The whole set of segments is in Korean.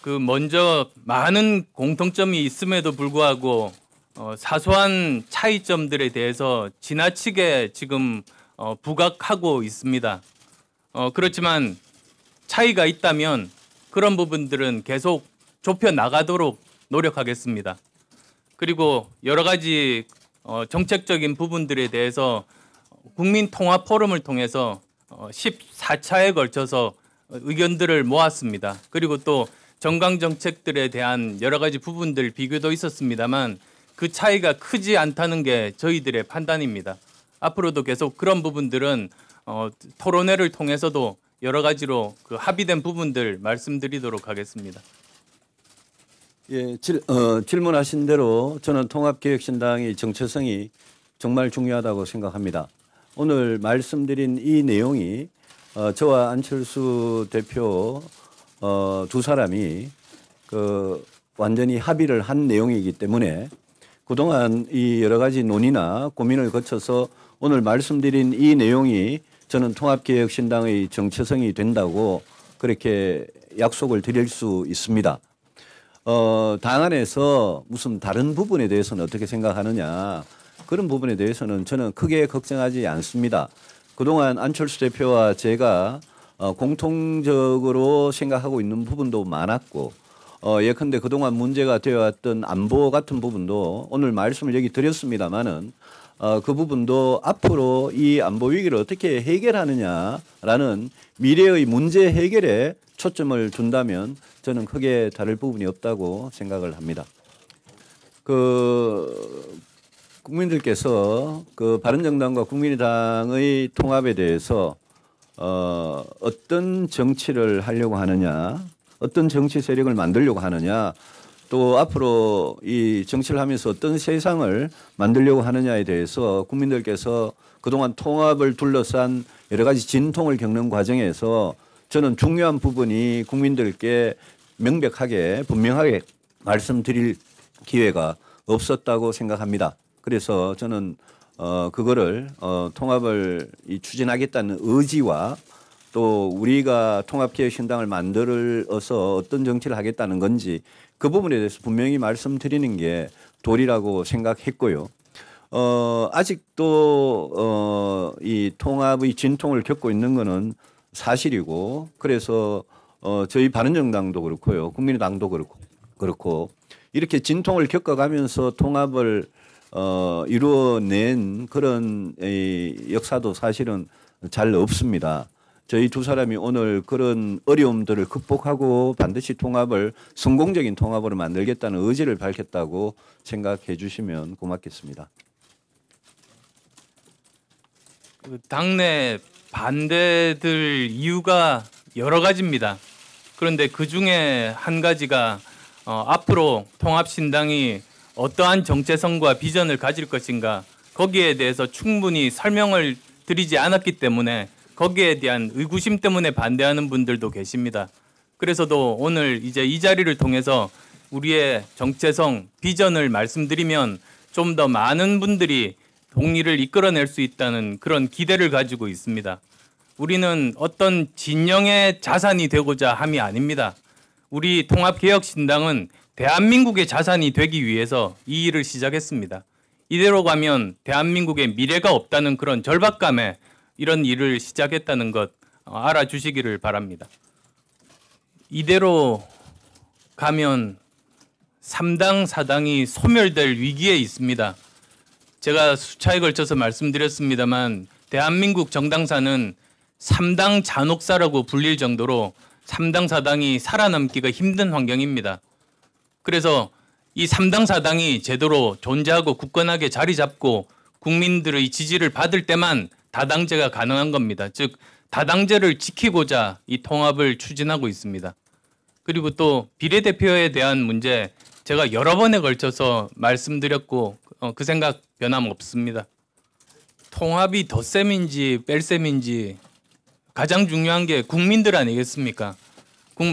먼저 많은 공통점이 있음에도 불구하고 사소한 차이점들에 대해서 지나치게 지금 부각하고 있습니다. 그렇지만 차이가 있다면 그런 부분들은 계속 좁혀 나가도록 노력하겠습니다. 그리고 여러 가지 정책적인 부분들에 대해서 국민통합포럼을 통해서 14차에 걸쳐서 의견들을 모았습니다. 그리고 또 정강 정책들에 대한 여러 가지 부분들 비교도 있었습니다만 그 차이가 크지 않다는 게 저희들의 판단입니다. 앞으로도 계속 그런 부분들은 토론회를 통해서도 여러 가지로 합의된 부분들 말씀드리도록 하겠습니다. 예, 질문하신 대로 저는 통합개혁신당의 정체성이 정말 중요하다고 생각합니다. 오늘 말씀드린 이 내용이 저와 안철수 대표 두 사람이 완전히 합의를 한 내용이기 때문에 그동안 이 여러 가지 논의나 고민을 거쳐서 오늘 말씀드린 이 내용이 저는 통합개혁신당의 정체성이 된다고 그렇게 약속을 드릴 수 있습니다. 당 안에서 무슨 다른 부분에 대해서는 어떻게 생각하느냐 그런 부분에 대해서는 저는 크게 걱정하지 않습니다. 그동안 안철수 대표와 제가 공통적으로 생각하고 있는 부분도 많았고 예컨대 그동안 문제가 되어왔던 안보 같은 부분도 오늘 말씀을 여기 드렸습니다마는 그 부분도 앞으로 이 안보 위기를 어떻게 해결하느냐라는 미래의 문제 해결에 초점을 둔다면 저는 크게 다를 부분이 없다고 생각을 합니다. 국민들께서 바른정당과 국민의당의 통합에 대해서 어떤 정치를 하려고 하느냐, 어떤 정치 세력을 만들려고 하느냐, 또 앞으로 이 정치를 하면서 어떤 세상을 만들려고 하느냐에 대해서 국민들께서 그동안 통합을 둘러싼 여러 가지 진통을 겪는 과정에서 저는 중요한 부분이 국민들께 명백하게 분명하게 말씀드릴 기회가 없었다고 생각합니다. 그래서 저는 그거를 통합을 추진하겠다는 의지와 또 우리가 통합개혁신당을 만들어서 어떤 정치를 하겠다는 건지 그 부분에 대해서 분명히 말씀드리는 게 도리라고 생각했고요. 아직도 이 통합의 진통을 겪고 있는 것은 사실이고 그래서 저희 바른정당도 그렇고요. 국민의당도 그렇고 이렇게 진통을 겪어가면서 통합을 이루어낸 그런 역사도 사실은 잘 없습니다. 저희 두 사람이 오늘 그런 어려움들을 극복하고 반드시 통합을 성공적인 통합으로 만들겠다는 의지를 밝혔다고 생각해 주시면 고맙겠습니다. 당내 반대들 이유가 여러 가지입니다. 그런데 그중에 한 가지가 앞으로 통합신당이 어떠한 정체성과 비전을 가질 것인가 거기에 대해서 충분히 설명을 드리지 않았기 때문에 거기에 대한 의구심 때문에 반대하는 분들도 계십니다. 그래서도 오늘 이제 이 자리를 통해서 우리의 정체성, 비전을 말씀드리면 좀 더 많은 분들이 동의를 이끌어낼 수 있다는 그런 기대를 가지고 있습니다. 우리는 어떤 진영의 자산이 되고자 함이 아닙니다. 우리 통합개혁신당은 대한민국의 자산이 되기 위해서 이 일을 시작했습니다. 이대로 가면 대한민국의 미래가 없다는 그런 절박감에 이런 일을 시작했다는 것 알아주시기를 바랍니다. 이대로 가면 3당, 4당이 소멸될 위기에 있습니다. 제가 수차에 걸쳐서 말씀드렸습니다만 대한민국 정당사는 3당 잔혹사라고 불릴 정도로 3당, 4당이 살아남기가 힘든 환경입니다. 그래서 이 3당, 4당이 제대로 존재하고 굳건하게 자리 잡고 국민들의 지지를 받을 때만 다당제가 가능한 겁니다. 즉 다당제를 지키고자 이 통합을 추진하고 있습니다. 그리고 또 비례대표에 대한 문제 제가 여러 번에 걸쳐서 말씀드렸고 그 생각 변함없습니다. 통합이 덧셈인지 뺄셈인지 가장 중요한 게 국민들 아니겠습니까?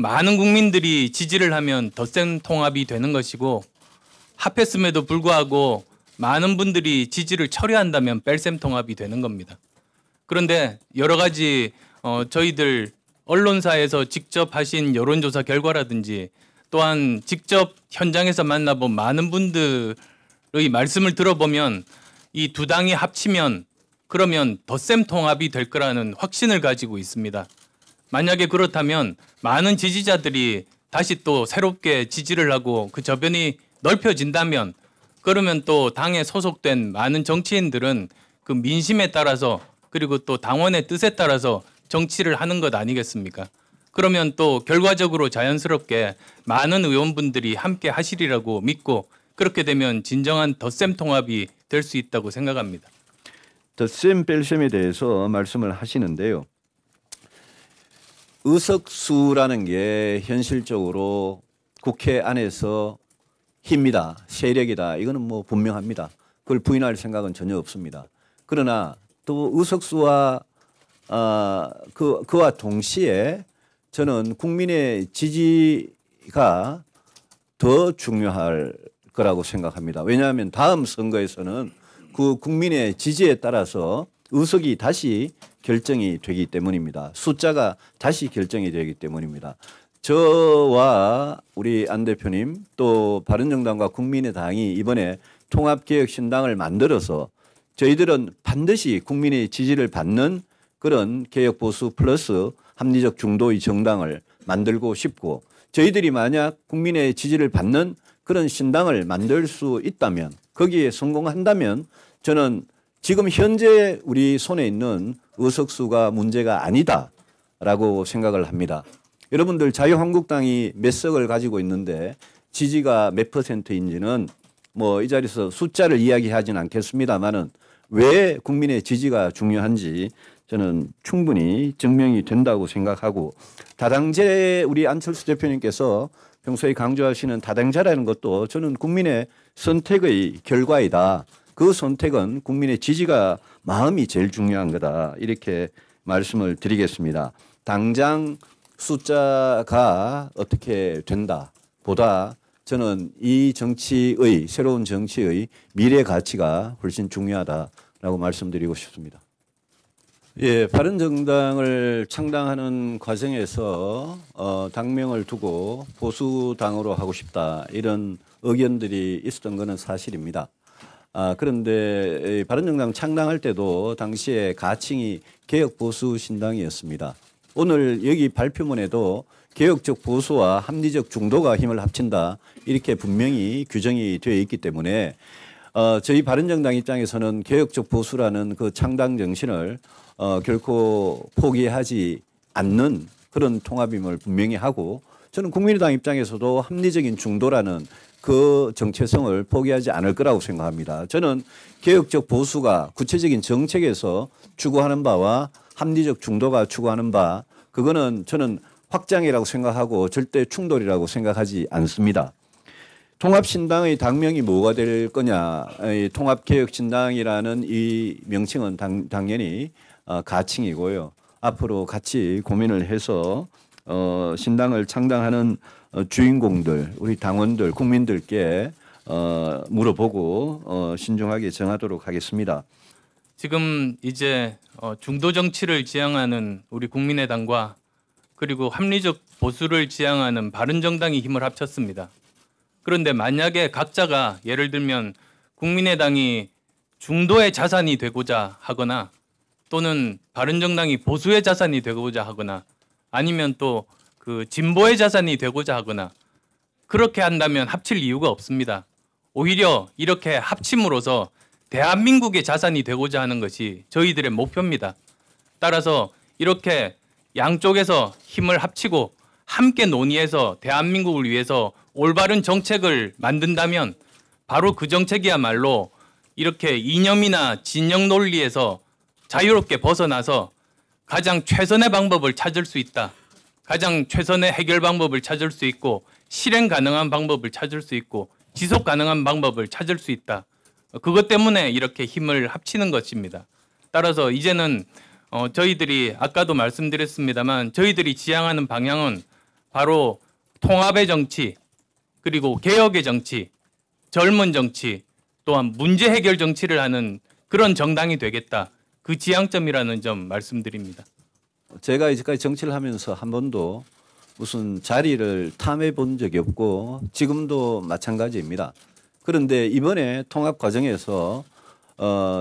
많은 국민들이 지지를 하면 덧셈 통합이 되는 것이고 합했음에도 불구하고 많은 분들이 지지를 철회한다면 뺄셈 통합이 되는 겁니다. 그런데 여러 가지 저희들 언론사에서 직접 하신 여론조사 결과라든지 또한 직접 현장에서 만나본 많은 분들의 말씀을 들어보면 이 두 당이 합치면 그러면 덧셈 통합이 될 거라는 확신을 가지고 있습니다. 만약에 그렇다면 많은 지지자들이 다시 또 새롭게 지지를 하고 그 저변이 넓혀진다면 그러면 또 당에 소속된 많은 정치인들은 그 민심에 따라서 그리고 또 당원의 뜻에 따라서 정치를 하는 것 아니겠습니까? 그러면 또 결과적으로 자연스럽게 많은 의원분들이 함께 하시리라고 믿고 그렇게 되면 진정한 덧셈 통합이 될 수 있다고 생각합니다. 덧셈 뺄셈에 대해서 말씀을 하시는데요. 의석수라는 게 현실적으로 국회 안에서 힘이다, 세력이다. 이거는 뭐 분명합니다. 그걸 부인할 생각은 전혀 없습니다. 그러나 또 의석수와 그와 동시에 저는 국민의 지지가 더 중요할 거라고 생각합니다. 왜냐하면 다음 선거에서는 그 국민의 지지에 따라서 의석이 다시 결정이 되기 때문입니다. 숫자가 다시 결정이 되기 때문입니다. 저와 우리 안 대표님 또 바른정당과 국민의당이 이번에 통합개혁신당을 만들어서 저희들은 반드시 국민의 지지를 받는 그런 개혁보수 플러스 합리적 중도의 정당을 만들고 싶고 저희들이 만약 국민의 지지를 받는 그런 신당을 만들 수 있다면 거기에 성공한다면 저는 지금 현재 우리 손에 있는 의석수가 문제가 아니다라고 생각을 합니다. 여러분들 자유한국당이 몇 석을 가지고 있는데 지지가 몇 %인지는 뭐 이 자리에서 숫자를 이야기하지는 않겠습니다만은 왜 국민의 지지가 중요한지 저는 충분히 증명이 된다고 생각하고 다당제 우리 안철수 대표님께서 평소에 강조하시는 다당제라는 것도 저는 국민의 선택의 결과이다. 그 선택은 국민의 지지가 마음이 제일 중요한 거다. 이렇게 말씀을 드리겠습니다. 당장 숫자가 어떻게 된다 보다 저는 이 정치의 새로운 정치의 미래 가치가 훨씬 중요하다라고 말씀드리고 싶습니다. 예, 바른정당을 창당하는 과정에서 당명을 두고 보수당으로 하고 싶다 이런 의견들이 있었던 것은 사실입니다. 그런데 바른정당 창당할 때도 당시에 가칭이 개혁보수신당이었습니다. 오늘 여기 발표문에도 개혁적 보수와 합리적 중도가 힘을 합친다 이렇게 분명히 규정이 되어 있기 때문에 저희 바른정당 입장에서는 개혁적 보수라는 그 창당 정신을 결코 포기하지 않는 그런 통합임을 분명히 하고 저는 국민의당 입장에서도 합리적인 중도라는 그 정체성을 포기하지 않을 거라고 생각합니다. 저는 개혁적 보수가 구체적인 정책에서 추구하는 바와 합리적 중도가 추구하는 바 그거는 저는 확장이라고 생각하고 절대 충돌이라고 생각하지 않습니다. 통합신당의 당명이 뭐가 될 거냐. 통합개혁신당이라는 이 명칭은 당연히 가칭이고요. 앞으로 같이 고민을 해서 신당을 창당하는 주인공들, 우리 당원들, 국민들께 물어보고 신중하게 정하도록 하겠습니다. 지금 이제 중도 정치를 지향하는 우리 국민의당과 그리고 합리적 보수를 지향하는 바른정당이 힘을 합쳤습니다. 그런데 만약에 각자가 예를 들면 국민의당이 중도의 자산이 되고자 하거나 또는 바른정당이 보수의 자산이 되고자 하거나 아니면 또 그 진보의 자산이 되고자 하거나 그렇게 한다면 합칠 이유가 없습니다. 오히려 이렇게 합침으로써 대한민국의 자산이 되고자 하는 것이 저희들의 목표입니다. 따라서 이렇게 양쪽에서 힘을 합치고 함께 논의해서 대한민국을 위해서 올바른 정책을 만든다면 바로 그 정책이야말로 이렇게 이념이나 진영 논리에서 자유롭게 벗어나서 가장 최선의 방법을 찾을 수 있다. 가장 최선의 해결 방법을 찾을 수 있고 실행 가능한 방법을 찾을 수 있고 지속 가능한 방법을 찾을 수 있다. 그것 때문에 이렇게 힘을 합치는 것입니다. 따라서 이제는 저희들이 아까도 말씀드렸습니다만 저희들이 지향하는 방향은 바로 통합의 정치 그리고 개혁의 정치, 젊은 정치 또한 문제 해결 정치를 하는 그런 정당이 되겠다. 그 지향점이라는 점 말씀드립니다. 제가 이제까지 정치를 하면서 한 번도 무슨 자리를 탐해 본 적이 없고 지금도 마찬가지입니다. 그런데 이번에 통합 과정에서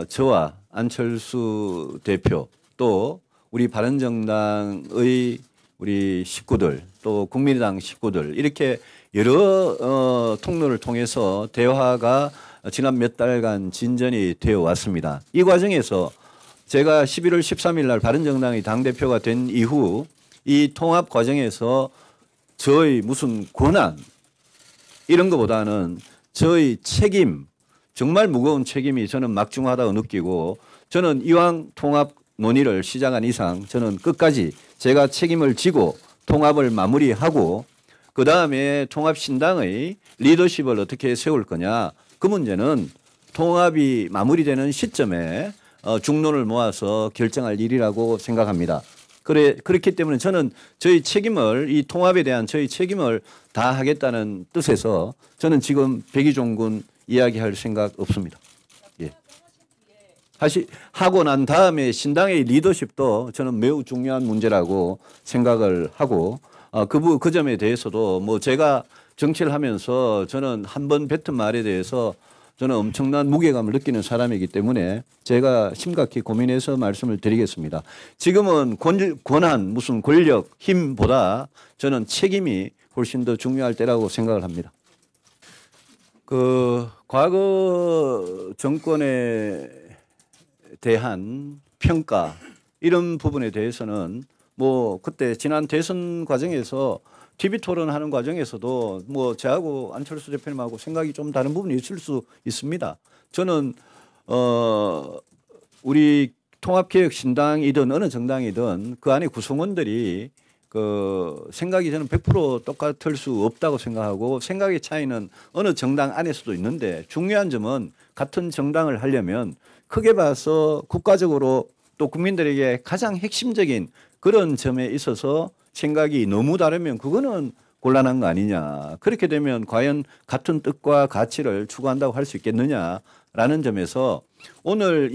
저와 안철수 대표 또 우리 바른정당의 우리 식구들 또 국민의당 식구들 이렇게 여러 통로를 통해서 대화가 지난 몇 달간 진전이 되어 왔습니다. 이 과정에서 제가 11월 13일 날 바른정당의 당대표가 된 이후 이 통합 과정에서 저의 무슨 권한 이런 것보다는 저의 책임 정말 무거운 책임이 저는 막중하다고 느끼고 저는 이왕 통합 논의를 시작한 이상 저는 끝까지 제가 책임을 지고 통합을 마무리하고 그다음에 통합신당의 리더십을 어떻게 세울 거냐 그 문제는 통합이 마무리되는 시점에 중론을 모아서 결정할 일이라고 생각합니다. 그렇기 때문에 저는 저희 책임을 이 통합에 대한 저희 책임을 다하겠다는 뜻에서 저는 지금 백의종군 이야기할 생각 없습니다. 예. 하고 난 다음에 신당의 리더십도 저는 매우 중요한 문제라고 생각을 하고 그 점에 대해서도 뭐 제가 정치를 하면서 저는 한 번 뱉은 말에 대해서 저는 엄청난 무게감을 느끼는 사람이기 때문에 제가 심각히 고민해서 말씀을 드리겠습니다. 지금은 권한, 무슨 권력, 힘보다 저는 책임이 훨씬 더 중요할 때라고 생각을 합니다. 과거 정권에 대한 평가 이런 부분에 대해서는 뭐 그때 지난 대선 과정에서 TV 토론하는 과정에서도 뭐 저하고 안철수 대표님하고 생각이 좀 다른 부분이 있을 수 있습니다. 저는 우리 통합개혁신당이든 어느 정당이든 그 안에 구성원들이 생각이 저는 100% 똑같을 수 없다고 생각하고 생각의 차이는 어느 정당 안에서도 있는데 중요한 점은 같은 정당을 하려면 크게 봐서 국가적으로 또 국민들에게 가장 핵심적인 그런 점에 있어서 생각이 너무 다르면 그거는 곤란한 거 아니냐. 그렇게 되면 과연 같은 뜻과 가치를 추구한다고 할 수 있겠느냐라는 점에서 오늘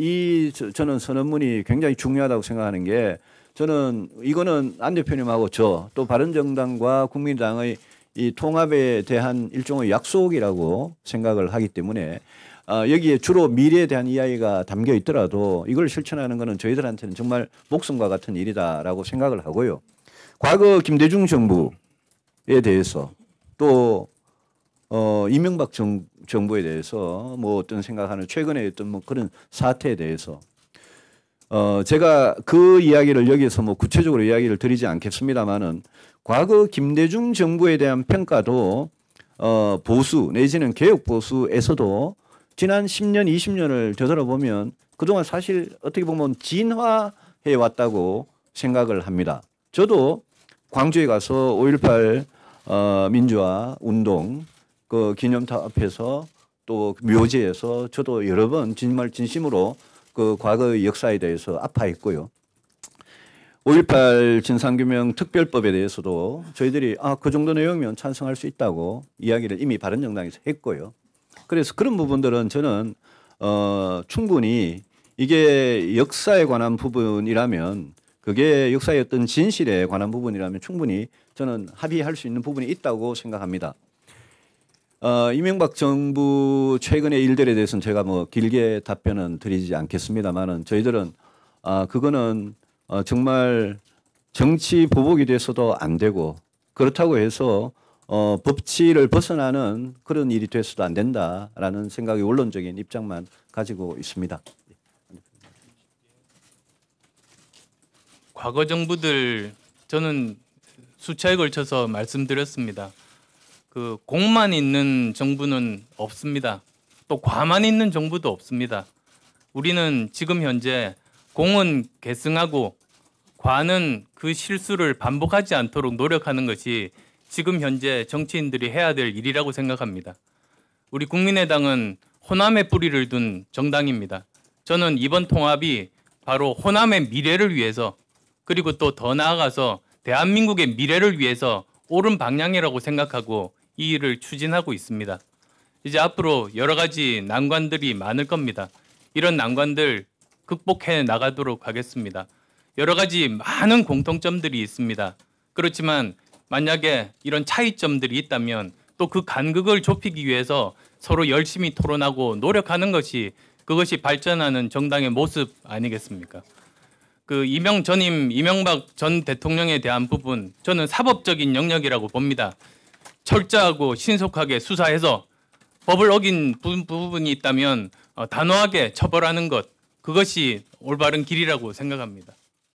저는 선언문이 굉장히 중요하다고 생각하는 게 저는 이거는 안 대표님하고 저 또 바른정당과 국민당의 이 통합에 대한 일종의 약속이라고 생각을 하기 때문에 여기에 주로 미래에 대한 이야기가 담겨 있더라도 이걸 실천하는 것은 저희들한테는 정말 목숨과 같은 일이다라고 생각을 하고요. 과거 김대중 정부에 대해서 또 이명박 정부에 대해서 뭐 어떤 생각하는 최근에 어떤 뭐 그런 사태에 대해서 제가 그 이야기를 여기서 뭐 구체적으로 이야기를 드리지 않겠습니다만은 과거 김대중 정부에 대한 평가도 보수 내지는 개혁 보수에서도 지난 10년, 20년을 되돌아보면 그동안 사실 어떻게 보면 진화해 왔다고 생각을 합니다. 저도 광주에 가서 5.18 민주화 운동 그 기념탑 앞에서 또 묘지에서 저도 여러 번 정말 진심으로 그 과거의 역사에 대해서 아파했고요. 5.18 진상규명 특별법에 대해서도 저희들이 그 정도 내용이면 찬성할 수 있다고 이야기를 이미 바른정당에서 했고요. 그래서 그런 부분들은 저는 충분히 이게 역사에 관한 부분이라면 그게 역사의 어떤 진실에 관한 부분이라면 충분히 저는 합의할 수 있는 부분이 있다고 생각합니다. 이명박 정부 최근의 일들에 대해서는 제가 뭐 길게 답변은 드리지 않겠습니다만은 저희들은 그거는 정말 정치 보복이 돼서도 안 되고 그렇다고 해서 법치를 벗어나는 그런 일이 돼서도 안 된다라는 생각의 원론적인 입장만 가지고 있습니다. 과거 정부들 저는 수차에 걸쳐서 말씀드렸습니다. 그 공만 있는 정부는 없습니다. 또 과만 있는 정부도 없습니다. 우리는 지금 현재 공은 계승하고 과는 그 실수를 반복하지 않도록 노력하는 것이 지금 현재 정치인들이 해야 될 일이라고 생각합니다. 우리 국민의당은 호남의 뿌리를 둔 정당입니다. 저는 이번 통합이 바로 호남의 미래를 위해서 그리고 또 더 나아가서 대한민국의 미래를 위해서 옳은 방향이라고 생각하고 이 일을 추진하고 있습니다. 이제 앞으로 여러 가지 난관들이 많을 겁니다. 이런 난관들 극복해 나가도록 하겠습니다. 여러 가지 많은 공통점들이 있습니다. 그렇지만 만약에 이런 차이점들이 있다면 또 그 간극을 좁히기 위해서 서로 열심히 토론하고 노력하는 것이 그것이 발전하는 정당의 모습 아니겠습니까? 그 이명박 전 대통령에 대한 부분 저는 사법적인 영역이라고 봅니다. 철저하고 신속하게 수사해서 법을 어긴 부분이 있다면 단호하게 처벌하는 것 그것이 올바른 길이라고 생각합니다.